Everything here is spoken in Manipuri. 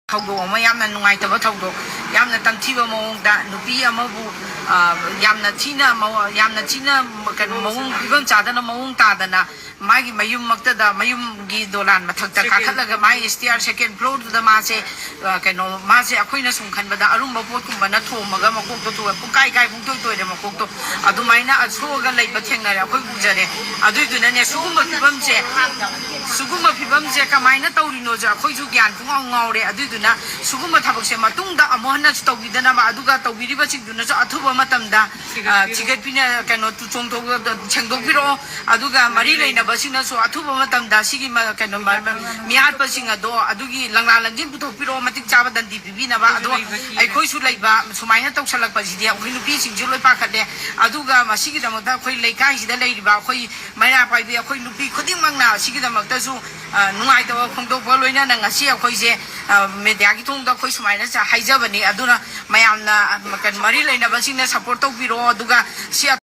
ꯊꯧꯗꯣꯛ ꯑꯃ ꯌꯥꯝꯅ ꯅꯨꯡꯉꯥꯏꯇꯕ ꯊꯧꯗꯣꯛ ꯌꯥꯝꯅ ꯇꯝꯊꯤꯕ ꯃꯑꯣꯡꯗ ꯅꯨꯄꯤ ꯑꯃꯕꯨ ꯌꯥꯝꯅ ꯊꯤꯅ ꯀꯩꯅꯣ ꯃꯑꯣꯡ ꯐꯤꯕꯝ ꯆꯥꯗꯅ ꯃꯑꯣꯡ ꯇꯥꯗꯅ 마기 mayum막다다 mayum기 도란 마탁다 가칼라가 마이 STR second floor다 마세 그노 마세 아코이나 숨칸바다 아rum바 포트kum바나 토마가 마곡도 토 පුkai 붕토토이데 마곡도 아두마이나 아소가 레이바 탱나레 아코이 부자레 아두이두나네 수구마 피범제 까마이나 떠우리노자 아코이주 꺄안 붕엉엉레 아두이두나 수구마 타박세 마뚱다 아모하나스 떠비다나 마 아두가 떠비리바 칭두나서 아투바 마탐다 지게피나 그노 투총도가 챙도피로 아두가 마리 레이나 बसिंगसो अथुबा मतमदा सिगी मा कनो मियार बसिंग अदो अदुगी लंगला लंजिन पुथो पिरो मतिक चाबा दंदी बिबिनाबा अदो अखोइ सु लैबा सुमाइना तौसलक बसिदि अखोइ नुपि सिंजु लोइ पाखदे अदुगा मसिगी दमदा अखोइ लैकाइ सिदा लैरिबा अखोइ माइना पाइबि अखोइ नुपि खुदिं मंगना सिगी दमक्तसु नुंगाइ तव खोंदोकबा लोइना नंगासि अखोइ जे मेडिया की थोंदा अखोइ सुमाइना चा हाइजबनि अदुना मयामना मकन मरि लैना बसिंगना सपोर्ट तौबिरो अदुगा सि